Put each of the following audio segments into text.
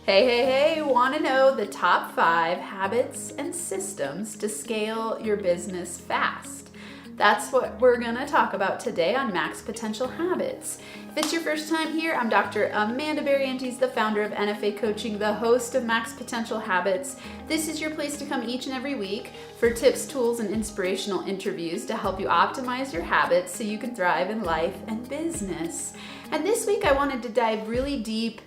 Hey, want to know the top 5 habits and systems to scale your business fast? That's what we're going to talk about today on Max Potential Habits. If it's your first time here, I'm Dr. Amanda Barrientez, the founder of NFA Coaching, the host of Max Potential Habits. This is your place to come each and every week for tips, tools, and inspirational interviews to help you optimize your habits so you can thrive in life and business. And this week I wanted to dive really deep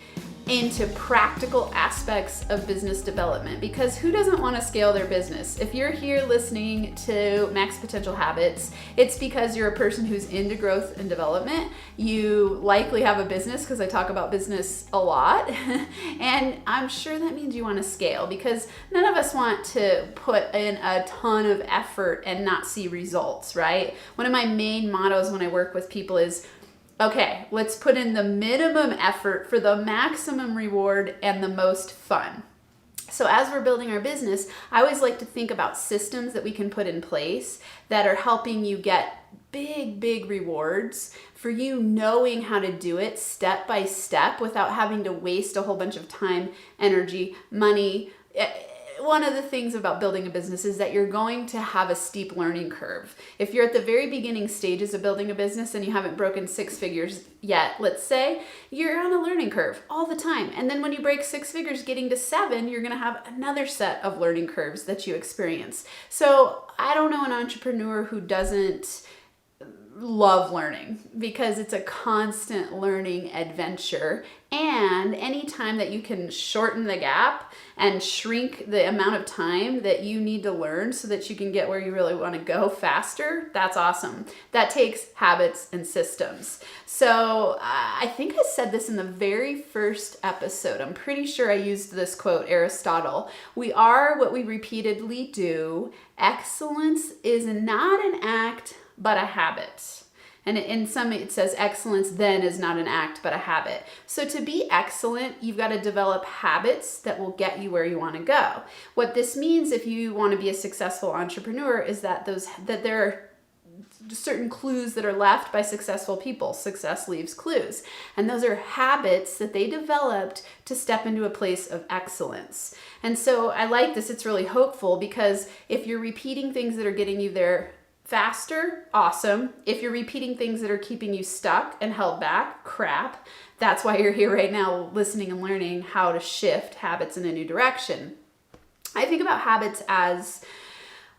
into practical aspects of business development, because who doesn't want to scale their business? If you're here listening to Max Potential Habits, it's because you're a person who's into growth and development. You likely have a business, because I talk about business a lot, and I'm sure that means you want to scale, because none of us want to put in a ton of effort and not see results, right? One of my main mottos when I work with people is, okay, let's put in the minimum effort for the maximum reward and the most fun. So as we're building our business, I always like to think about systems that we can put in place that are helping you get big rewards for you knowing how to do it step by step without having to waste a whole bunch of time, energy, money. One of the things about building a business is that you're going to have a steep learning curve. If you're at the very beginning stages of building a business and you haven't broken 6 figures yet, let's say, you're on a learning curve all the time. And then when you break 6 figures, getting to 7, you're going to have another set of learning curves that you experience. So I don't know an entrepreneur who doesn't love learning, because it's a constant learning adventure. And anytime that you can shorten the gap and shrink the amount of time that you need to learn so that you can get where you really want to go faster, that's awesome. That takes habits and systems. So I think I said this in the very first episode. I'm pretty sure I used this quote, Aristotle. We are what we repeatedly do. Excellence is not an act, but a habit. And in some it says excellence then is not an act, but a habit. So to be excellent, you've got to develop habits that will get you where you want to go. What this means, if you want to be a successful entrepreneur, is that there are certain clues that are left by successful people. Success leaves clues. And those are habits that they developed to step into a place of excellence. And so I like this. It's really hopeful, because if you're repeating things that are getting you there faster, awesome. If you're repeating things that are keeping you stuck and held back, crap. That's why you're here right now, listening and learning how to shift habits in a new direction. I think about habits as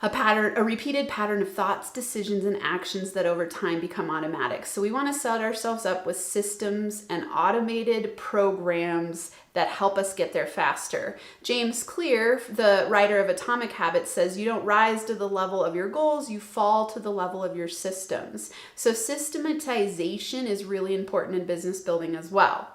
a repeated pattern of thoughts, decisions, and actions that over time become automatic. So we want to set ourselves up with systems and automated programs that help us get there faster. James Clear, the writer of Atomic Habits, says you don't rise to the level of your goals, you fall to the level of your systems. So systematization is really important in business building as well.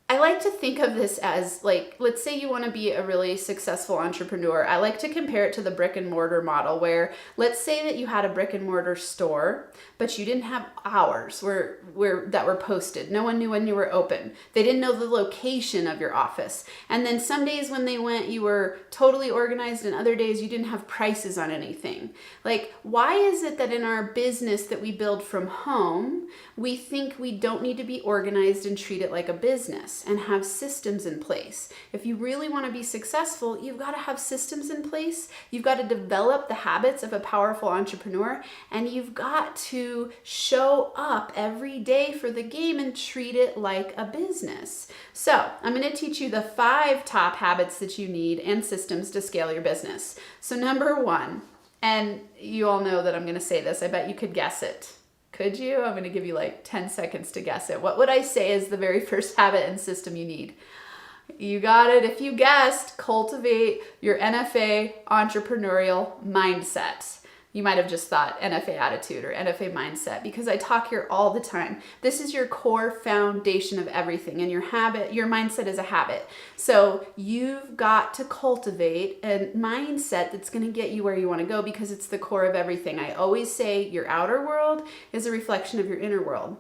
I like to think of this as, like, let's say you want to be a really successful entrepreneur. I like to compare it to the brick and mortar model, where let's say that you had a brick and mortar store, but you didn't have hours that were posted. No one knew when you were open. They didn't know the location of your office. And then some days when they went, you were totally organized, and other days you didn't have prices on anything. Like, why is it that in our business that we build from home, we think we don't need to be organized and treat it like a business and have systems in place? If you really want to be successful, you've got to have systems in place. You've got to develop the habits of a powerful entrepreneur, and you've got to show up every day for the game and treat it like a business. So I'm going to teach you the 5 top habits that you need and systems to scale your business. So number 1, and you all know that I'm going to say this, I bet you could guess it. Could you? I'm going to give you like 10 seconds to guess it. What would I say is the very first habit and system you need? You got it. If you guessed, cultivate your NFA entrepreneurial mindset. You might have just thought NFA attitude or NFA mindset, because I talk here all the time. This is your core foundation of everything, and your mindset is a habit. So you've got to cultivate a mindset that's going to get you where you want to go, because it's the core of everything. I always say your outer world is a reflection of your inner world.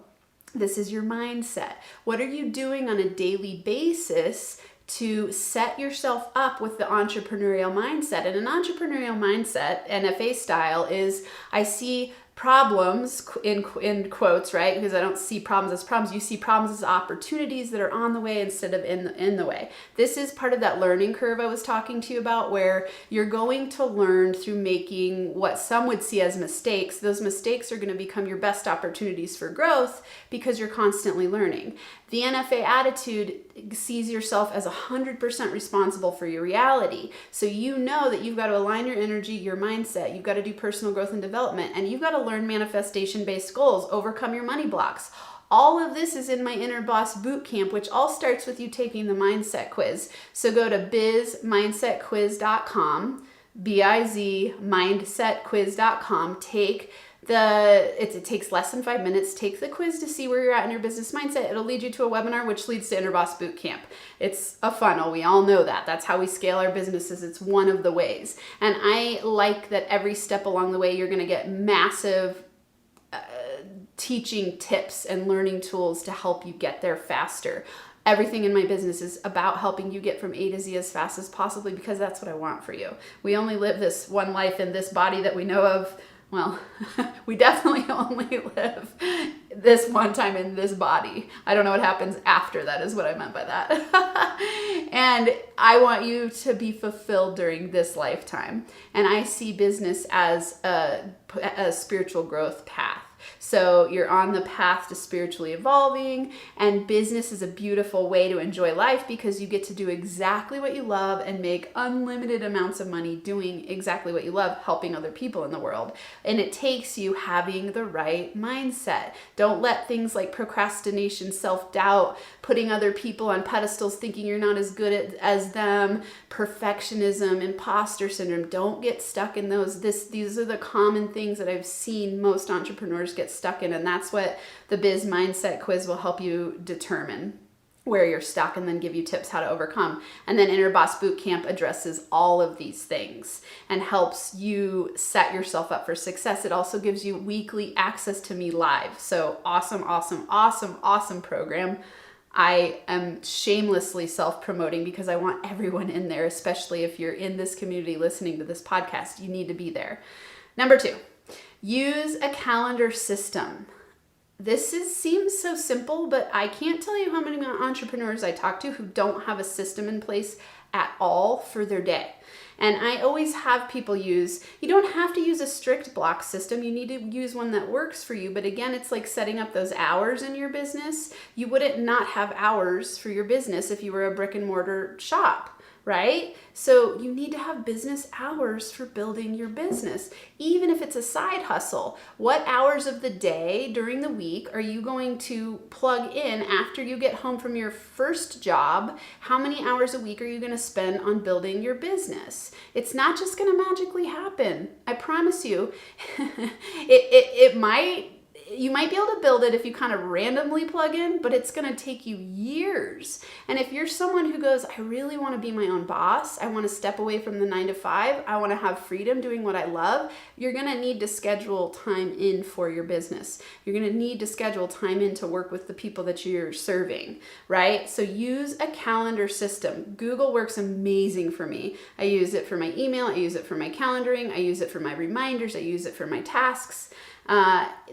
This is your mindset. What are you doing on a daily basis to set yourself up with the entrepreneurial mindset? And an entrepreneurial mindset, NFA style, is I see problems in quotes, right? Because I don't see problems as problems. You see problems as opportunities that are on the way instead of in the way. This is part of that learning curve I was talking to you about, where you're going to learn through making what some would see as mistakes. Those mistakes are going to become your best opportunities for growth because you're constantly learning. The NFA attitude sees yourself as 100% responsible for your reality. So you know that you've got to align your energy, your mindset, you've got to do personal growth and development, and you've got to learn manifestation-based goals, overcome your money blocks. All of this is in my Inner Boss Bootcamp, which all starts with you taking the mindset quiz. So go to bizmindsetquiz.com, bizmindsetquiz.com, it takes less than 5 minutes. Take the quiz to see where you're at in your business mindset. It'll lead you to a webinar, which leads to Inner Boss Bootcamp. It's a funnel. We all know that. That's how we scale our businesses. It's one of the ways. And I like that every step along the way, you're going to get massive teaching tips and learning tools to help you get there faster. Everything in my business is about helping you get from A to Z as fast as possible, because that's what I want for you. We only live this one life in this body that we know of. Well, we definitely only live this one time in this body. I don't know what happens after that is what I meant by that. And I want you to be fulfilled during this lifetime. And I see business as a spiritual growth path. So you're on the path to spiritually evolving, and business is a beautiful way to enjoy life because you get to do exactly what you love and make unlimited amounts of money doing exactly what you love, helping other people in the world. And it takes you having the right mindset. Don't let things like procrastination, self-doubt, putting other people on pedestals, thinking you're not as good as them, perfectionism, imposter syndrome. Don't get stuck in those. These are the common things that I've seen most entrepreneurs get stuck in, and that's what the Biz Mindset Quiz will help you determine where you're stuck and then give you tips how to overcome. And then Inner Boss Bootcamp addresses all of these things and helps you set yourself up for success. It also gives you weekly access to me live. So awesome, awesome, awesome, awesome program. I am shamelessly self-promoting because I want everyone in there, especially if you're in this community listening to this podcast. You need to be there. Number 2, use a calendar system. This seems so simple, but I can't tell you how many entrepreneurs I talk to who don't have a system in place at all for their day. And I always have people you don't have to use a strict block system. You need to use one that works for you. But again, it's like setting up those hours in your business. You wouldn't not have hours for your business if you were a brick and mortar shop, right? So you need to have business hours for building your business, even if it's a side hustle. What hours of the day during the week are you going to plug in after you get home from your first job? How many hours a week are you going to spend on building your business? It's not just going to magically happen. I promise you. You might be able to build it if you kind of randomly plug in, but it's going to take you years. And if you're someone who goes, I really want to be my own boss, I want to step away from the 9 to 5, I want to have freedom doing what I love, you're going to need to schedule time in for your business. You're going to need to schedule time in to work with the people that you're serving, right? So use a calendar system. Google works amazing for me. I use it for my email. I use it for my calendaring. I use it for my reminders. I use it for my tasks.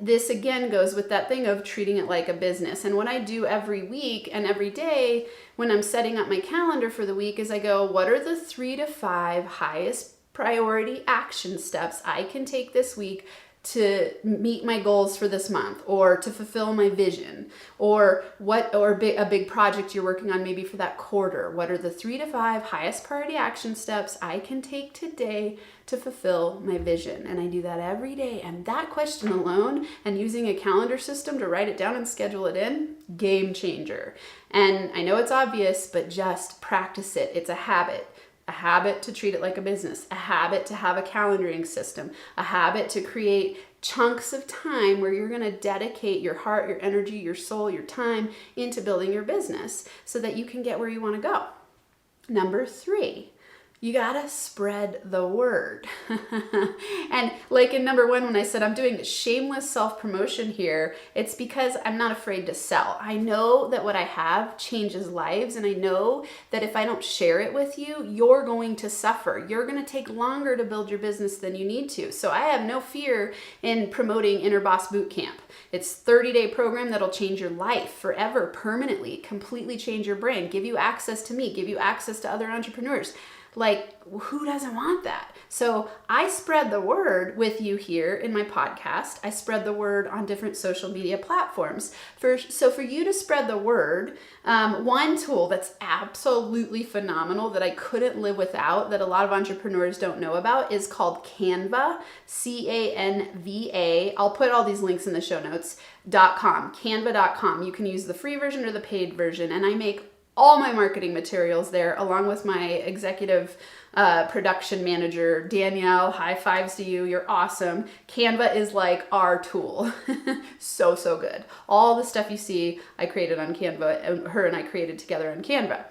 This again goes with that thing of treating it like a business. And what I do every week and every day when I'm setting up my calendar for the week is I go, what are the 3 to 5 highest priority action steps I can take this week to meet my goals for this month, or to fulfill my vision, or a big project you're working on maybe for that quarter. What are the 3 to 5 highest priority action steps I can take today to fulfill my vision? And I do that every day. And that question alone, and using a calendar system to write it down and schedule it in, game changer. And I know it's obvious, but just practice it. It's a habit. A habit to treat it like a business, a habit to have a calendaring system, a habit to create chunks of time where you're going to dedicate your heart, your energy, your soul, your time into building your business so that you can get where you want to go. Number 3, You gotta spread the word. And like in number one, when I said I'm doing shameless self-promotion here, it's because I'm not afraid to sell. I know that what I have changes lives, and I know that if I don't share it with you, you're going to suffer. You're gonna take longer to build your business than you need to. So I have no fear in promoting Inner Boss Bootcamp. It's a 30-day program that'll change your life forever, permanently, completely change your brain, give you access to me, give you access to other entrepreneurs. Like, who doesn't want that? So I spread the word with you here in my podcast. I spread the word on different social media platforms. So for you to spread the word, one tool that's absolutely phenomenal that I couldn't live without, that a lot of entrepreneurs don't know about, is called Canva, Canva. I'll put all these links in the show notes, .com, canva.com. You can use the free version or the paid version, and I make all my marketing materials there, along with my executive production manager, Danielle. High fives to you. You're awesome. Canva is like our tool. So good. All the stuff you see, I created on Canva, and her and I created together on Canva.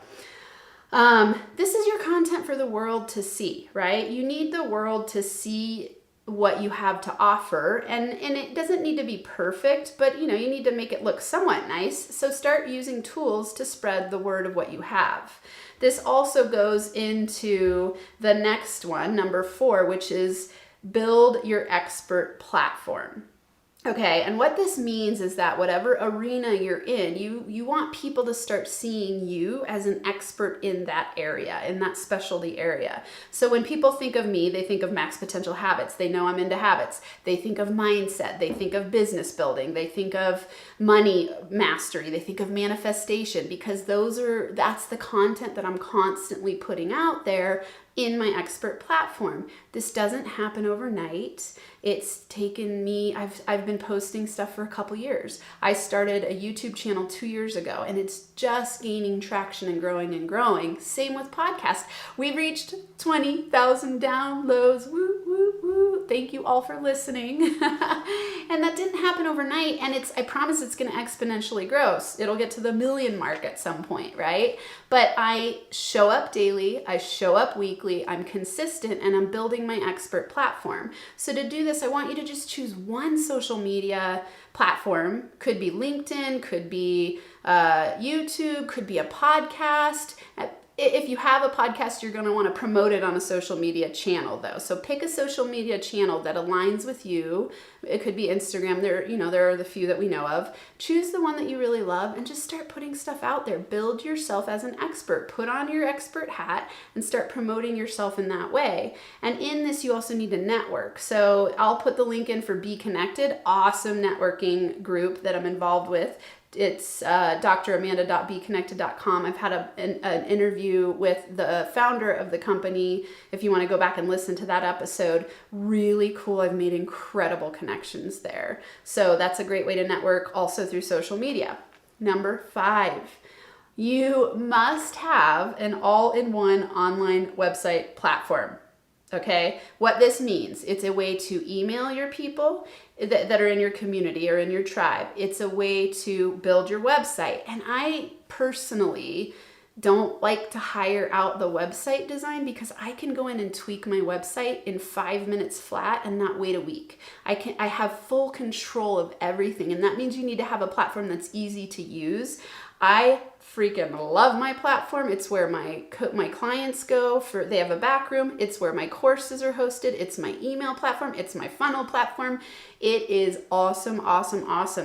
This is your content for the world to see, right? You need the world to see what you have to offer, and it doesn't need to be perfect, but you need to make it look somewhat nice. So start using tools to spread the word of what you have. This also goes into the next one, number 4, which is build your expert platform. Okay, and what this means is that whatever arena you're in, you want people to start seeing you as an expert in that area, in that specialty area. So when people think of me, they think of Max Potential Habits. They know I'm into habits. They think of mindset. They think of business building. They think of money mastery. They think of manifestation, because that's the content that I'm constantly putting out there in my expert platform. This doesn't happen overnight. It's taken me, I've been posting stuff for a couple years. I started a YouTube channel 2 years ago, and it's just gaining traction and growing. Same with podcasts. We've reached 20,000 downloads. Woo, woo, woo. Thank you all for listening. And that didn't happen overnight, and I promise it's going to exponentially grow. It'll get to the 1 million mark at some point, right? But I show up daily, I show up weekly, I'm consistent, and I'm building my expert platform. So to do this, I want you to just choose one social media platform. Could be LinkedIn, could be YouTube, could be a podcast. If you have a podcast, you're going to want to promote it on a social media channel, though. So pick a social media channel that aligns with you. It could be Instagram. There are the few that we know of. Choose the one that you really love and just start putting stuff out there. Build yourself as an expert. Put on your expert hat and start promoting yourself in that way. And in this, you also need to network. So I'll put the link in for Be Connected, awesome networking group that I'm involved with. It's dramanda.beconnected.com. I've had an interview with the founder of the company. If you want to go back and listen to that episode, really cool. I've made incredible connections there. So that's a great way to network, also through social media. Number 5, you must have an all-in-one online website platform. Okay, what this means, it's a way to email your people that are in your community or in your tribe. It's a way to build your website. And I personally don't like to hire out the website design, because I can go in and tweak my website in 5 minutes flat and not wait a week. I have full control of everything, and that means you need to have a platform that's easy to use. I freaking love my platform. It's where my clients go they have a back room. It's where my courses are hosted. It's my email platform. It's my funnel platform. It is awesome.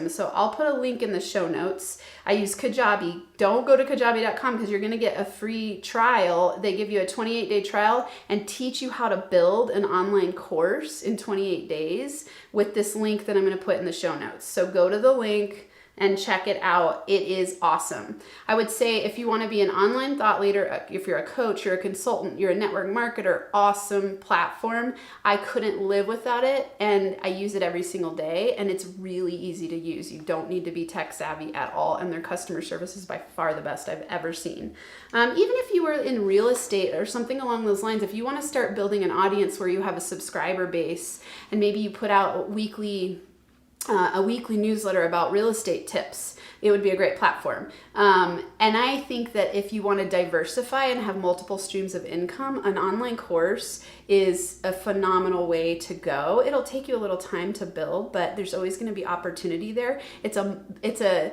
So I'll put a link in the show notes. I use Kajabi. Don't go to kajabi.com, because you're going to get a free trial. They give you a 28-day trial and teach you how to build an online course in 28 days with this link that I'm going to put in the show notes. So go to the link and check it out. It is awesome. I would say if you want to be an online thought leader, if you're a coach, you're a consultant, you're a network marketer, awesome platform. I couldn't live without it, and I use it every single day, and it's really easy to use. You don't need to be tech savvy at all, and their customer service is by far the best I've ever seen. Even if you were in real estate or something along those lines, if you want to start building an audience where you have a subscriber base, and maybe you put out weekly a weekly newsletter about real estate tips, it would be a great platform. And I think that if you want to diversify and have multiple streams of income, an online course is a phenomenal way to go. It'll take you a little time to build, but there's always going to be opportunity there. It's an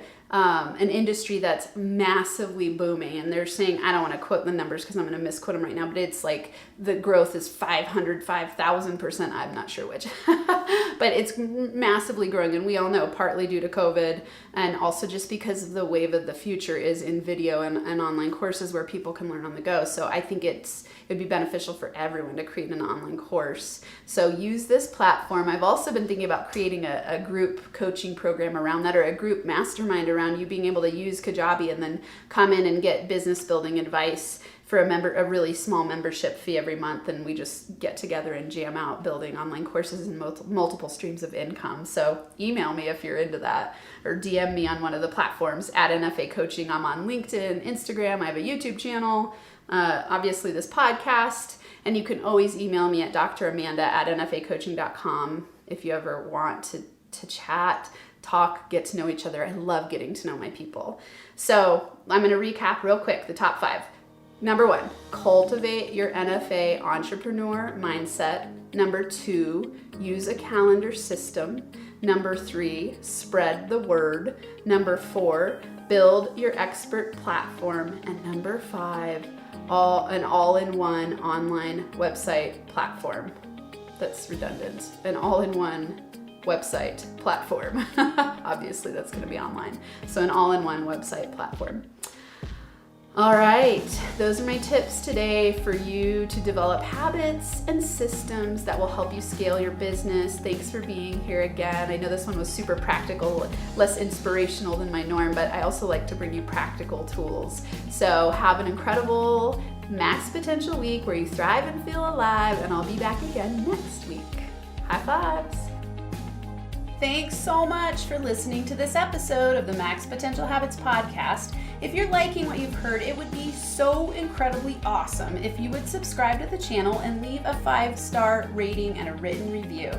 industry that's massively booming, and they're saying, I don't want to quote the numbers because I'm going to misquote them right now, but it's like the growth is 5,000%. I'm not sure which, but it's massively growing, and we all know partly due to COVID, and also just because of the wave of the future is in video and online courses where people can learn on the go. So I think it'd be beneficial for everyone to create an online course. So use this platform. I've also been thinking about creating a group coaching program around that, or a group mastermind around you being able to use Kajabi and then come in and get business building advice for a really small membership fee every month, and we just get together and jam out building online courses and multiple streams of income. So email me if you're into that, or DM me on one of the platforms at NFA Coaching. I'm on LinkedIn, Instagram. I have a YouTube channel, obviously this podcast, and you can always email me at dramanda@nfacoaching.com if you ever want to chat, talk, get to know each other. I love getting to know my people. So I'm going to recap real quick the top 5. Number 1, cultivate your NFA entrepreneur mindset. Number 2, use a calendar system. Number 3, spread the word. Number 4, build your expert platform. And number 5, an all-in-one online website platform. That's redundant. An all-in-one website platform. Obviously, that's going to be online. So an all-in-one website platform. All right, those are my tips today for you to develop habits and systems that will help you scale your business. Thanks for being here again. I know this one was super practical, less inspirational than my norm, but I also like to bring you practical tools. So have an incredible Max Potential week where you thrive and feel alive, and I'll be back again next week. High fives. Thanks so much for listening to this episode of the Max Potential Habits podcast. If you're liking what you've heard, it would be so incredibly awesome if you would subscribe to the channel and leave a 5-star rating and a written review.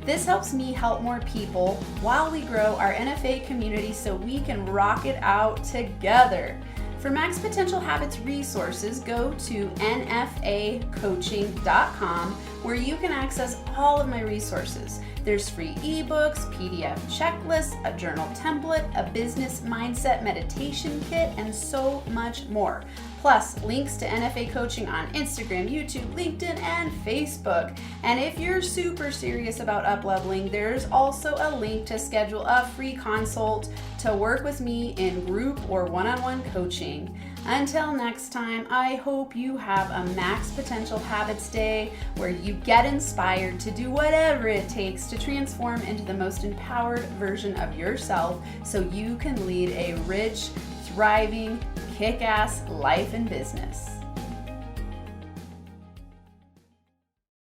This helps me help more people while we grow our NFA community so we can rock it out together. For Max Potential Habits resources, go to nfacoaching.com where you can access all of my resources. There's free ebooks, PDF checklists, a journal template, a business mindset meditation kit, and so much more. Plus, links to NFA Coaching on Instagram, YouTube, LinkedIn, and Facebook. And if you're super serious about up-leveling, there's also a link to schedule a free consult to work with me in group or one-on-one coaching. Until next time, I hope you have a Max Potential Habits Day where you get inspired to do whatever it takes to transform into the most empowered version of yourself so you can lead a rich, thriving, kick-ass life and business.